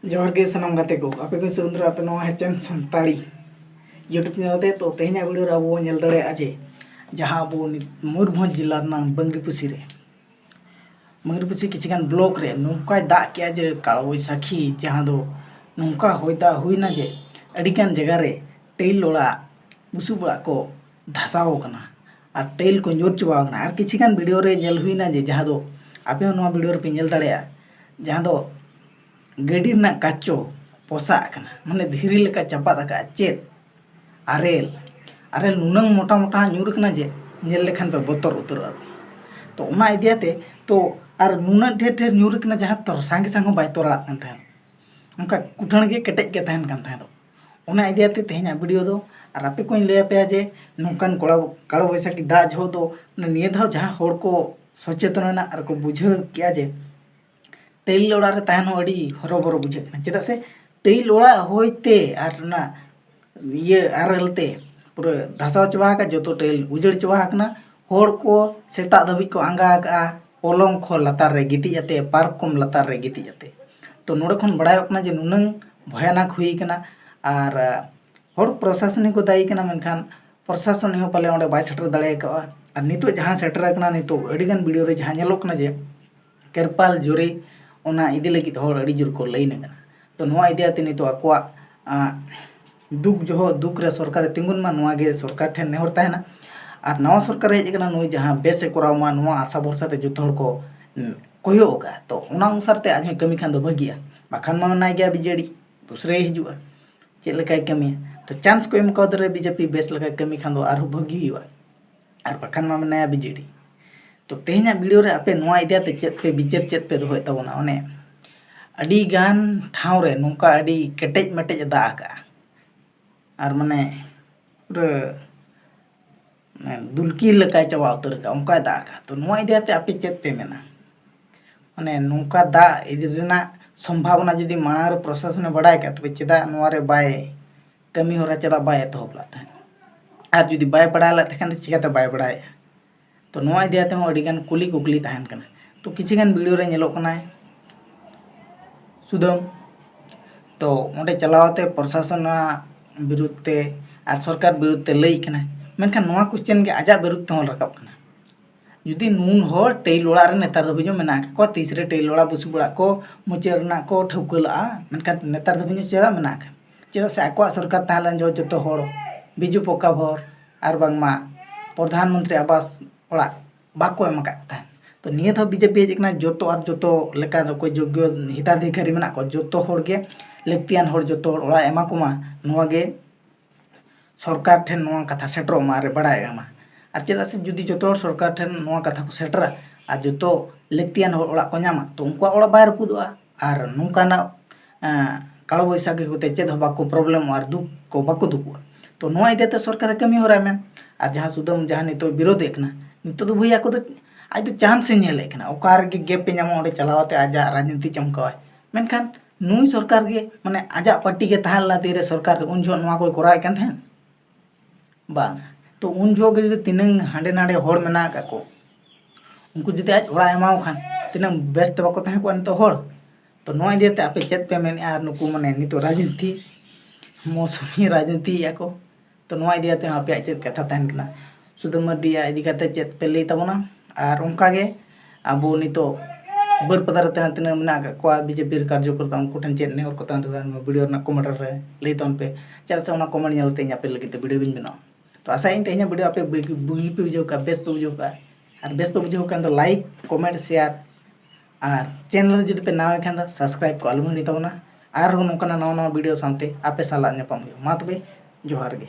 जोहर के सनम गाते को आपे को सुंदर आपे नो हेचन संताड़ी यूट्यूब चैनल तो तेहना वीडियो रे अब नेल दड़े आजे जहां अब मयूरभंज जिला बंगरीपुसी रे बंगरीपुसी किछगान ब्लॉक रे नौका दा के जे काल बैसाखी जहां दो नौका होयदा हुईना जे अडिगान जगह रे टेल ओड़ा बुसुब ओड़ा को धसाव कना और टेल को जोर चुबा कना और किछगान वीडियो रे नेल हुईना जे जहां दो आपे नो वीडियो रे पे नेल दड़े जहां दो गाड़ी ना काचो पोसा माने धीरे लेका चापा दका चेत आरेल आरेल नुनंग मोटा मोटा न्यूर कना जे नेल लेखान पे बतर उतर तो ओना इदियाते तो आर नुना ढेर ढेर न्यूर कना जहां तो सांगे सांग बाय तोरा कान था उनका कुठण के केटेज के तहन कान था तो ओना इदियाते तेहना वीडियो दो और आपे कोइन ले पे जे नोकान कोड़ा कालो वैसा की दा झो दो निये धाव जहां होड़ को सचेतन ना और को बुझे किया जे टेल ओड़ा रे तहन अड़ी हरोबरो बुझे चेदा से टेल ओड़ा होइते आर ना ये आरलते पूरा धसाव चबा का जो तो टेल उजड़ चबा कना होड़ को सेता धबी को आंगा का पलंग खो लतार रे गिटी जाते पार्क कम लतार रे गिटी जाते तो नोडे खन बड़ाय कना जे नुनंग भयानक हुई कना आर होड़ प्रशासन को दायी कना मेनखान प्रशासन हो पाले ओंडे बाय सेटर दाड़े का और नितो जहां सेटर कना नितो अडिगान वीडियो रे जहां नेलो कना जे केरपाल जोरी ओना इदी लगी होड़ अड़ी जोर को लई नगना तो नोआ इदियाते नितो अक्वा दुख जो दुख रे सरकार तिंगुन मा नोआ गे सरकार ठेन नेहर ताहेना और नवा सरकार हेज कना नुई जहां बेसे कोराव मा नोआ आशा भरसा ते जतो होड़ को कोयोगा तो ओना अनुसार ते आज कमी खान दो भगिया बाखान मा नाय गया बीजेडी दूसरे हिजुआ चेक लेकाय कमी तो चांस को एम कदरे बीजेपी बेस लगा कमी खान दो आरो भगी हुआ और बाखान मा नाय बीजेडी तो तेहना वीडियो रे आपे नोआ इदियाते चेत पे बिचार चेत पे दोय तबना ओने अडी गान ठाव रे नोका अडी केटेज मेटेज दा का और माने पूरा दुलकी लका चबा उतर का उनका दा का तो नोआ इदियाते आपे चेत पे मेना माने नोका दा इदि रेना संभावना जदि माणार प्रशासन बड़ाय का तबे चेदा नोआ रे बाय कमी होरा चेदा बाय तोबला था और जदि बाय पड़ाला तखन चिकाते बाय पड़ाय तो नोआ इदियाते हो अडिगान कुली कुकली तहन कना तो किछिगान वीडियो रे नेलो कना सुदम तो ओंडे चलावते प्रशासन विरुद्ध ते और सरकार विरुद्ध ते लई कना मेनखान नोआ क्वेश्चन के आजा विरुद्ध ते रकाब कना जुदी नून होड़ टेल ओड़ा रे नेतार दबिजो मेना को तीसरे टेल ओड़ा बुसु बड़ा को मुचेर ना को ठौकला मेनखान नेतार दबिजो चेदा मेना चेदा से आको सरकार ताहलन जो जतो होड़ बिजू पोका भर और बांगमा प्रधानमंत्री आवास ओड़ा बाको एम का तो निये था बीजेपी हेजना जोतो और जोतो लेका कोई योग्य हिताधिकारी मेना को जोतो होड़ के लक्तियान होड़ जोतो ओड़ा एमा कोमा नोआ गे सरकार ठेन नोआ कथा सेटरो मा रे बड़ाय एमा और चेदा से जुदी जोतो सरकार ठेन नोआ कथा को सेटरा और जोतो लक्तियान होड़ ओड़ा को नामा तो उनका ओड़ा बाय रपुदोआ और नोकाना कालो बैसाखी होते चेद बाको प्रॉब्लम और दुख को बाको दुखुआ तो नोआ इदियाते सरकार कमी होरा में और जहां सुदम जहां नितो विरोध एकना नितो दो भैया को तो आज तो चांस नेले कना ओकार के गेप पे नामा ओडे चलावते आजा राजनीति चमकाय मेनखान नुई सरकार के माने आजा पार्टी के तहन ला तीरे सरकार उन जो नोआ कोई कोराय कान थेन बांग तो उन जो के तिनंग हांडे नाडे होड़ मेना का को उनको जदि आज ओड़ा एमाव खान तिनंग बेस्ट बाको तहे को तो होड़ तो नोआ इदियाते आपे चेत पे मेन आर नुकु माने नितो राजनीति मौसमी राजनीति या को तो नोआ इदियाते आपे चेत कथा तहन कना सुदम मर्दिया इदि काते चेत पे लई तबना और उनकागे अब नितो बर पदार तहन तिना मेना को बीजेपी कार्यकर्ता उनको ठन चेत नेहर को तहन वीडियो ना कमेंट रे लई तन पे चेद से कमेंट नेलते आपे लगिते वीडियो बिन बना तो आशा इन तेहना वीडियो आपे बुगी पे बुझो का बेस पे बुझो का और बेस पे बुझो का तो लाइक कमेंट शेयर और चैनल जदि पे नाव खान सब्सक्राइब को आलम हिड़ी तबना और नौकाना नवा नवा वीडियो सामते आपे साला नेपाम मा तबे जोहार गे।